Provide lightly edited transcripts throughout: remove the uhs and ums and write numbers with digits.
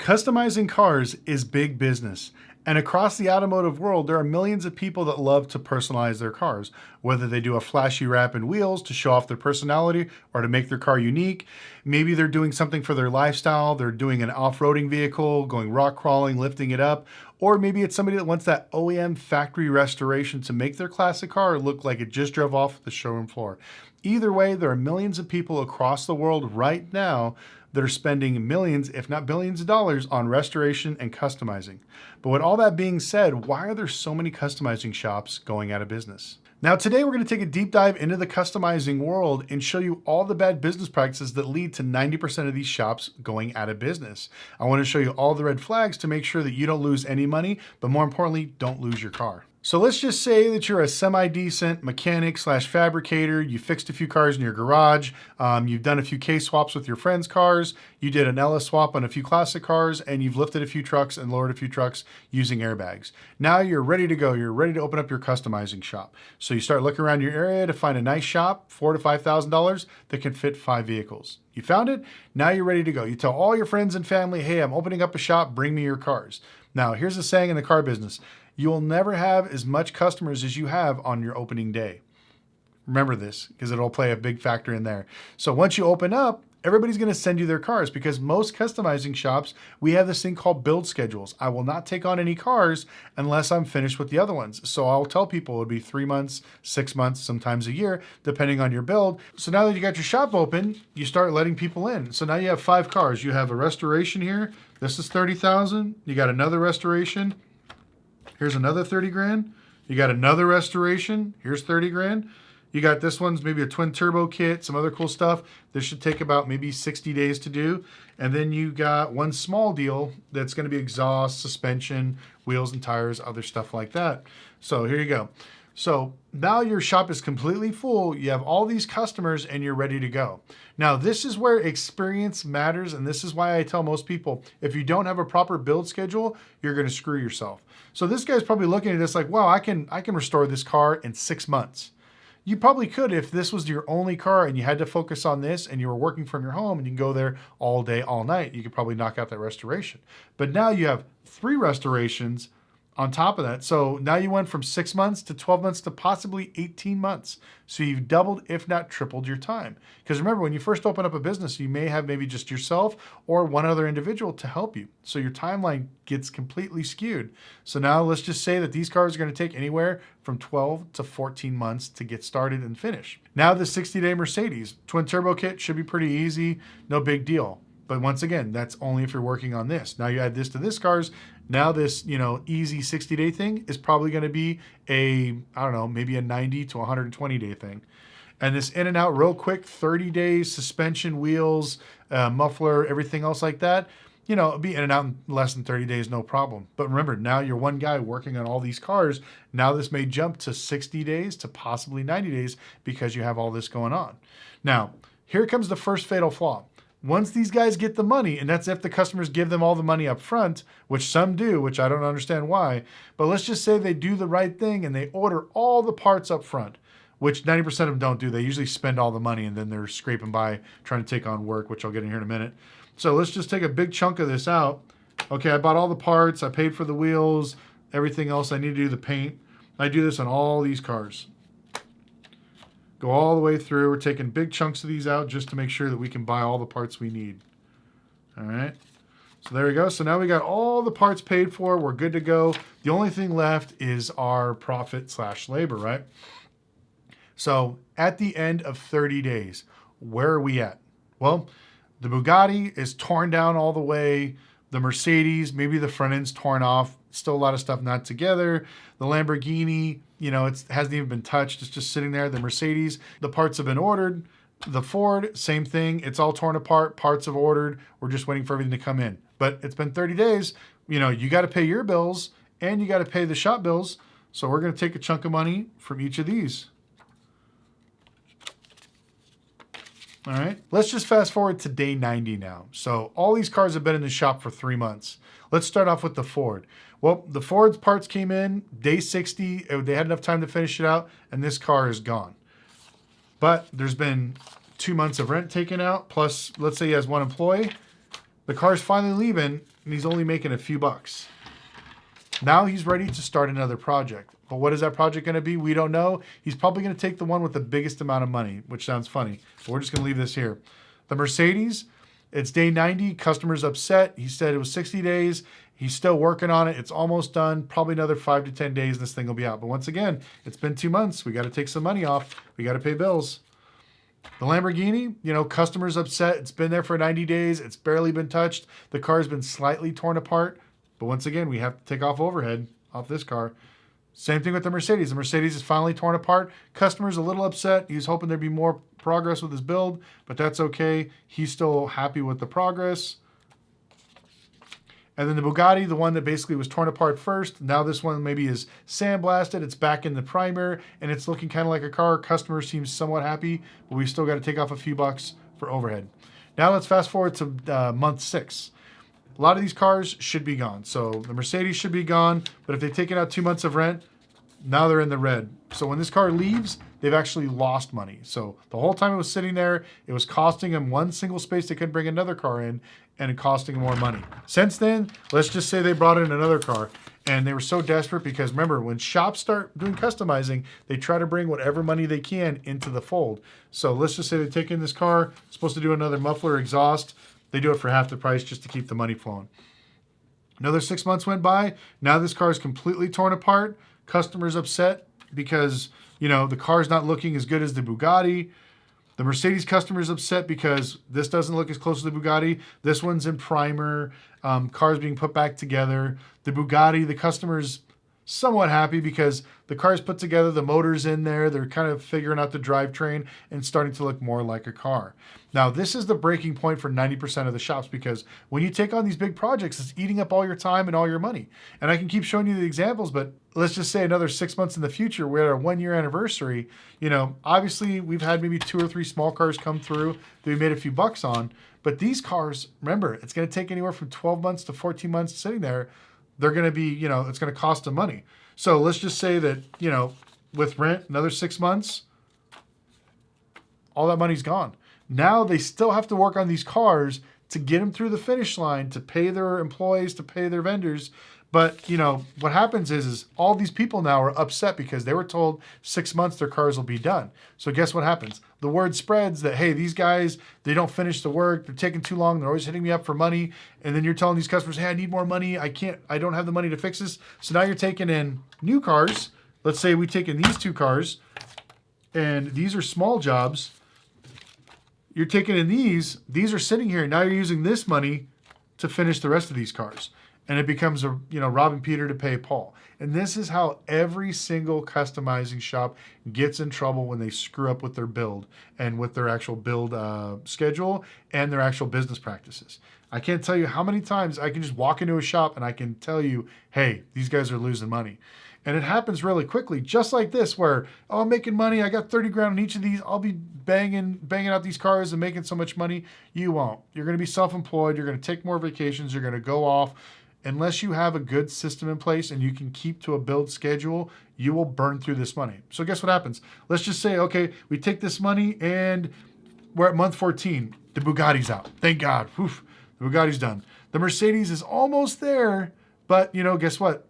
Customizing cars is big business. And across the automotive world, there are millions of people that love to personalize their cars, whether they do a flashy wrap and wheels to show off their personality or to make their car unique. Maybe they're doing something for their lifestyle. They're doing an off-roading vehicle, going rock crawling, lifting it up. Or maybe it's somebody that wants that OEM factory restoration to make their classic car look like it just drove off the showroom floor. Either way, there are millions of people across the world right now that are spending millions, if not billions of dollars on restoration and customizing. But with all that being said, why are there so many customizing shops going out of business? Now today we're going to take a deep dive into the customizing world and show you all the bad business practices that lead to 90% of these shops going out of business. I want to show you all the red flags to make sure that you don't lose any money, but more importantly, don't lose your car. So let's just say that you're a semi-decent mechanic / fabricator. You fixed a few cars in your garage. You've done a few case swaps with your friends' cars. You did an LS swap on a few classic cars, and you've lifted a few trucks and lowered a few trucks using airbags. Now you're ready to go. You're ready to open up your customizing shop. So you start looking around your area to find a nice shop, $4,000 to $5,000 that can fit 5 vehicles. You found it. Now you're ready to go. You tell all your friends and family, hey, I'm opening up a shop. Bring me your cars. Now here's a saying in the car business. You will never have as much customers as you have on your opening day. Remember this, because it'll play a big factor in there. So once you open up, everybody's going to send you their cars because most customizing shops, we have this thing called build schedules. I will not take on any cars unless I'm finished with the other ones. So I'll tell people it would be 3 months, 6 months, sometimes a year, depending on your build. So now that you got your shop open, you start letting people in. So now you have 5 cars. You have a restoration here. This is $30,000. You got another restoration. Here's another 30 grand. You got another restoration. Here's 30 grand. You got this one's maybe a twin turbo kit, some other cool stuff. This should take about maybe 60 days to do. And then you got one small deal that's going to be exhaust, suspension, wheels and tires, other stuff like that. So here you go. So now your shop is completely full. You have all these customers and you're ready to go. Now, this is where experience matters. And this is why I tell most people, if you don't have a proper build schedule, you're going to screw yourself. So this guy's probably looking at this like, wow, I can restore this car in 6 months. You probably could if this was your only car and you had to focus on this and you were working from your home and you can go there all day, all night. You could probably knock out that restoration. But now you have 3 restorations on top of that. So now you went from 6 months to 12 months to possibly 18 months. So you've doubled, if not tripled your time. Because remember, when you first open up a business, you may have maybe just yourself or one other individual to help you. So your timeline gets completely skewed. So now let's just say that these cars are going to take anywhere from 12 to 14 months to get started and finish. Now the 60-day Mercedes twin turbo kit should be pretty easy. No big deal. But once again, that's only if you're working on this. Now you add this to this cars. Now this, easy 60-day thing is probably going to be maybe a 90 to 120-day thing. And this in and out real quick, 30 days, suspension, wheels, muffler, everything else like that, it'll be in and out in less than 30 days, no problem. But remember, now you're one guy working on all these cars. Now this may jump to 60 days to possibly 90 days because you have all this going on. Now, here comes the first fatal flaw. Once these guys get the money, and that's if the customers give them all the money up front, which some do, which I don't understand why, but let's just say they do the right thing and they order all the parts up front, which 90% of them don't do. They usually spend all the money and then they're scraping by trying to take on work, which I'll get in here in a minute. So let's just take a big chunk of this out. Okay, I bought all the parts, I paid for the wheels, everything else I need to do, the paint. I do this on all these cars. Go all the way through. We're taking big chunks of these out just to make sure that we can buy all the parts we need. All right. So there we go. So now we got all the parts paid for. We're good to go. The only thing left is our profit / labor, right? So at the end of 30 days, where are we at? Well, the Bugatti is torn down all the way. The Mercedes, maybe the front end's torn off. Still a lot of stuff not together. The Lamborghini, it hasn't even been touched. It's just sitting there. The Mercedes, the parts have been ordered. The Ford, same thing. It's all torn apart. Parts have ordered. We're just waiting for everything to come in. But it's been 30 days. You got to pay your bills and you got to pay the shop bills. So we're going to take a chunk of money from each of these. All right, let's just fast forward to day 90 now. So all these cars have been in the shop for 3 months. Let's start off with the Ford. Well, the Ford's parts came in day 60. They had enough time to finish it out, and this car is gone. But there's been 2 months of rent taken out, plus let's say he has one employee. The car's finally leaving. and he's only making a few bucks. Now he's ready to start another project. But what is that project going to be? We don't know. He's probably going to take the one with the biggest amount of money, which sounds funny. But we're just going to leave this here. The Mercedes, it's day 90. Customer's upset. He said it was 60 days. He's still working on it. It's almost done. Probably another 5 to 10 days and this thing will be out. But once again, it's been 2 months. We got to take some money off. We got to pay bills. The Lamborghini, customer's upset. It's been there for 90 days. It's barely been touched. The car's been slightly torn apart. But once again, we have to take off overhead off this car. Same thing with the Mercedes. The Mercedes is finally torn apart. Customer's a little upset. He was hoping there'd be more progress with his build, but that's okay. He's still happy with the progress. And then the Bugatti, the one that basically was torn apart first. Now this one maybe is sandblasted. It's back in the primer, and it's looking kind of like a car. Customer seems somewhat happy, but we still got to take off a few bucks for overhead. Now let's fast forward to month 6. A lot of these cars should be gone. So the Mercedes should be gone, but if they've taken out 2 months of rent, now they're in the red. So when this car leaves, they've actually lost money. So the whole time it was sitting there, it was costing them one single space they couldn't bring another car in, and it costing them more money. Since then, let's just say they brought in another car, and they were so desperate because remember, when shops start doing customizing, they try to bring whatever money they can into the fold. So let's just say they take in this car, supposed to do another muffler exhaust. They do it for half the price just to keep the money flowing. Another 6 months went by. Now this car is completely torn apart. Customer's upset because, the car's not looking as good as the Bugatti. The Mercedes customer's upset because this doesn't look as close to the Bugatti. This one's in primer. Car's being put back together. The Bugatti, the customer's somewhat happy because the car's put together, the motor's in there, they're kind of figuring out the drivetrain and starting to look more like a car. Now, this is the breaking point for 90% of the shops because when you take on these big projects, it's eating up all your time and all your money. And I can keep showing you the examples, but let's just say another 6 months in the future, we're at our 1-year anniversary. Obviously we've had maybe 2 or 3 small cars come through that we made a few bucks on, but these cars, remember, it's going to take anywhere from 12 months to 14 months sitting there. They're going to be, it's going to cost them money. So let's just say that, with rent, another 6 months, all that money's gone. Now they still have to work on these cars to get them through the finish line, to pay their employees, to pay their vendors. But, what happens is all these people now are upset because they were told 6 months their cars will be done. So guess what happens? The word spreads that, hey, these guys, they don't finish the work. They're taking too long. They're always hitting me up for money. And then you're telling these customers, hey, I need more money. I don't have the money to fix this. So now you're taking in new cars. Let's say we take in these 2 cars and these are small jobs. You're taking in these are sitting here. Now you're using this money to finish the rest of these cars. And it becomes robbing Peter to pay Paul. And this is how every single customizing shop gets in trouble when they screw up with their build and with their actual build schedule and their actual business practices. I can't tell you how many times I can just walk into a shop and I can tell you, hey, these guys are losing money. And it happens really quickly, just like this, where, oh, I'm making money. I got 30 grand on each of these. I'll be banging out these cars and making so much money. You won't. You're going to be self-employed. You're going to take more vacations. You're going to go off. Unless you have a good system in place and you can keep to a build schedule, you will burn through this money. So guess what happens? Let's just say, okay, we take this money and we're at month 14. The Bugatti's out. Thank God. Oof, the Bugatti's done. The Mercedes is almost there, but guess what?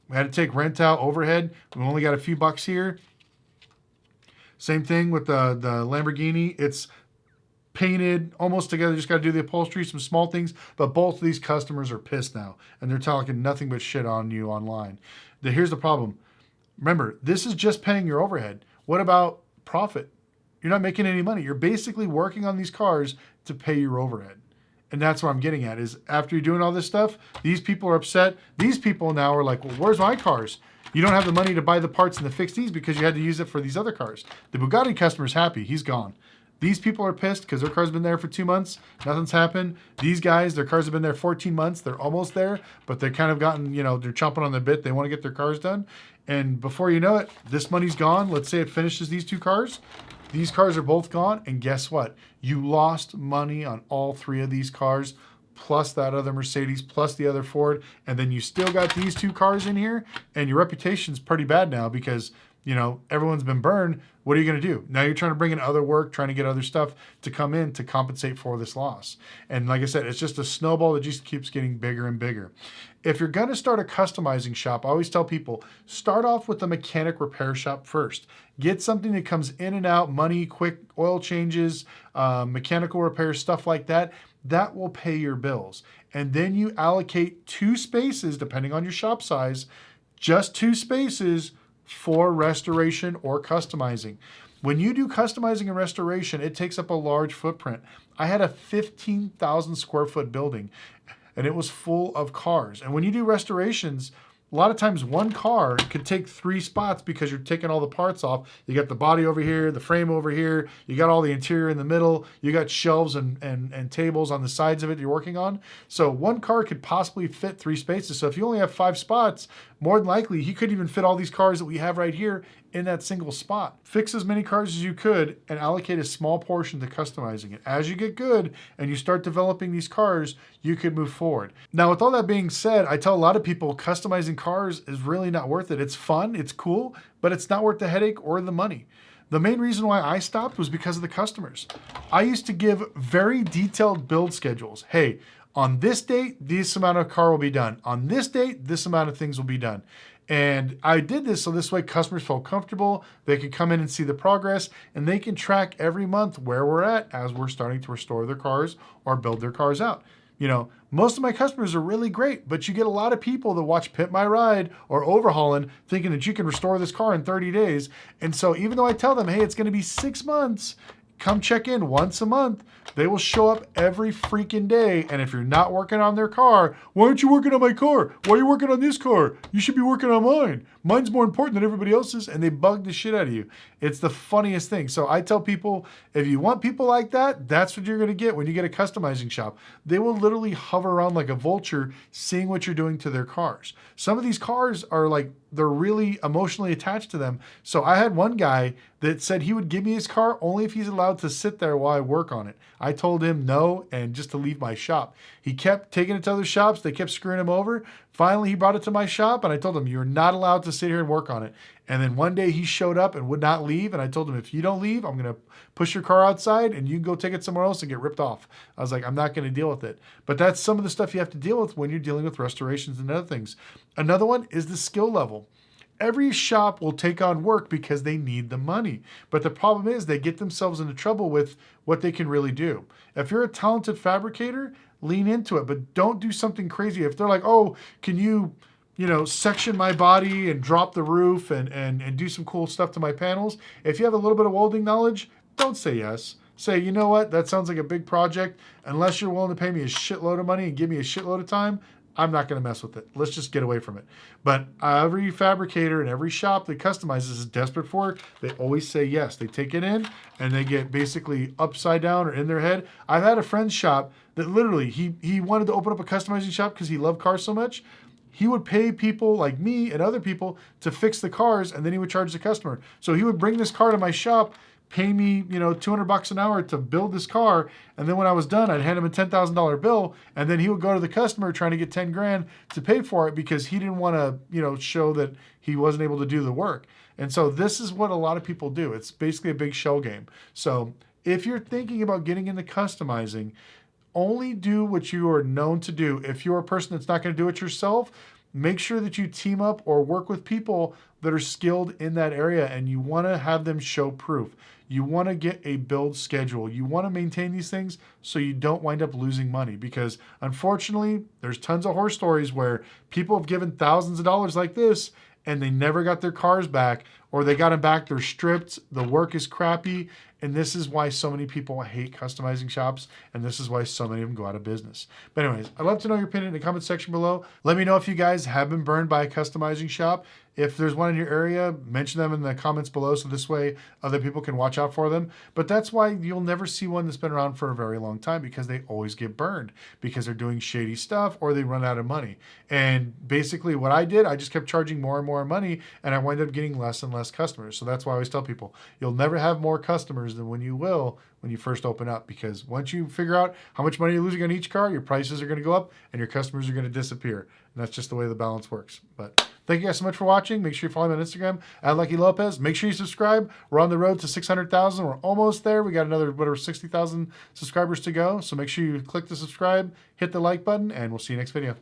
We had to take rent out, overhead. We only got a few bucks here. Same thing with the Lamborghini. It's painted almost together. Just got to do the upholstery, some small things. But both of these customers are pissed now. And they're talking nothing but shit on you online. Here's the problem. Remember, this is just paying your overhead. What about profit? You're not making any money. You're basically working on these cars to pay your overhead. And that's what I'm getting at is after you're doing all this stuff, these people are upset. These people now are like, well, where's my cars? You don't have the money to buy the parts and to fix these because you had to use it for these other cars. The Bugatti customer's happy. He's gone. These people are pissed because their car's been there for 2 months. Nothing's happened. These guys, their cars have been there 14 months. They're almost there, but they kind of gotten, they're chomping on the bit. They want to get their cars done. And before you know it, this money's gone. Let's say it finishes these 2 cars. These cars are both gone. And guess what? You lost money on all 3 of these cars, plus that other Mercedes, plus the other Ford. And then you still got these 2 cars in here. And your reputation's pretty bad now because everyone's been burned. What are you going to do? Now you're trying to bring in other work, trying to get other stuff to come in to compensate for this loss. And like I said, it's just a snowball that just keeps getting bigger and bigger. If you're going to start a customizing shop, I always tell people, start off with a mechanic repair shop first. Get something that comes in and out, money, quick oil changes, mechanical repairs, stuff like that. That will pay your bills. And then you allocate 2 spaces, depending on your shop size, just 2 spaces for restoration or customizing. When you do customizing and restoration, it takes up a large footprint. I had a 15,000 square foot building and it was full of cars. And when you do restorations, a lot of times one car could take 3 spots because you're taking all the parts off. You got the body over here, the frame over here, you got all the interior in the middle, you got shelves and tables on the sides of it you're working on. So one car could possibly fit 3 spaces. So if you only have 5 spots, more than likely, he could even fit all these cars that we have right here in that single spot. Fix as many cars as you could and allocate a small portion to customizing it. As you get good and you start developing these cars, you could move forward. Now, with all that being said, I tell a lot of people customizing cars is really not worth it. It's fun, it's cool, but it's not worth the headache or the money. The main reason why I stopped was because of the customers. I used to give very detailed build schedules. Hey, on this date, this amount of car will be done. On this date, this amount of things will be done. And I did this so this way customers felt comfortable. They could come in and see the progress, and they can track every month where we're at as we're starting to restore their cars or build their cars out. Most of my customers are really great, but you get a lot of people that watch Pimp My Ride or Overhauling thinking that you can restore this car in 30 days. And so even though I tell them, hey, it's going to be 6 months, come check in once a month, they will show up every freaking day. And if you're not working on their car, why aren't you working on my car? Why are you working on this car? You should be working on mine. Mine's more important than everybody else's. And they bug the shit out of you. It's the funniest thing. So I tell people, if you want people like that, that's what you're going to get when you get a customizing shop. They will literally hover around like a vulture, seeing what you're doing to their cars. Some of these cars are like, they're really emotionally attached to them. So I had one guy that said he would give me his car only if he's allowed to sit there while I work on it. I told him no, and just to leave my shop. He kept taking it to other shops. They kept screwing him over. Finally, he brought it to my shop, and I told him, you're not allowed to sit here and work on it. And then one day he showed up and would not leave. And I told him, if you don't leave, I'm going to push your car outside and you can go take it somewhere else and get ripped off. I was like, I'm not going to deal with it. But that's some of the stuff you have to deal with when you're dealing with restorations and other things. Another one is the skill level. Every shop will take on work because they need the money. But the problem is they get themselves into trouble with what they can really do. If you're a talented fabricator, lean into it, but don't do something crazy. If they're like, oh, can you section my body and drop the roof and do some cool stuff to my panels. If you have a little bit of welding knowledge, don't say yes. Say, you know what, that sounds like a big project. Unless you're willing to pay me a shitload of money and give me a shitload of time, I'm not going to mess with it. Let's just get away from it. But every fabricator and every shop that customizes is desperate for it. They always say yes. They take it in and they get basically upside down or in their head. I've had a friend's shop that literally, he wanted to open up a customizing shop because he loved cars so much. He would pay people like me and other people to fix the cars, and then he would charge the customer. So he would bring this car to my shop, pay me, $200 an hour to build this car. And then when I was done, I'd hand him a $10,000 bill. And then he would go to the customer trying to get 10 grand to pay for it because he didn't want to, show that he wasn't able to do the work. And so this is what a lot of people do. It's basically a big shell game. So if you're thinking about getting into customizing, only do what you are known to do. If you're a person that's not going to do it yourself, make sure that you team up or work with people that are skilled in that area, and you want to have them show proof. You want to get a build schedule. You want to maintain these things so you don't wind up losing money, because unfortunately, there's tons of horror stories where people have given thousands of dollars like this and they never got their cars back, or they got them back, they're stripped, the work is crappy. And this is why so many people hate customizing shops, and this is why so many of them go out of business. But anyways, I'd love to know your opinion in the comment section below. Let me know if you guys have been burned by a customizing shop. If there's one in your area, mention them in the comments below so this way other people can watch out for them. But that's why you'll never see one that's been around for a very long time, because they always get burned because they're doing shady stuff or they run out of money. And basically what I did, I just kept charging more and more money, and I wind up getting less and less customers. So that's why I always tell people, you'll never have more customers than when you will when you first open up, because once you figure out how much money you're losing on each car, your prices are going to go up and your customers are going to disappear. And that's just the way the balance works. But Thank you guys so much for watching. Make sure you follow me on Instagram at Lucky Lopez. Make sure you subscribe. We're on the road to 600,000. We're almost there. We got another, 60,000 subscribers to go. So make sure you click the subscribe, hit the like button, and we'll see you next video.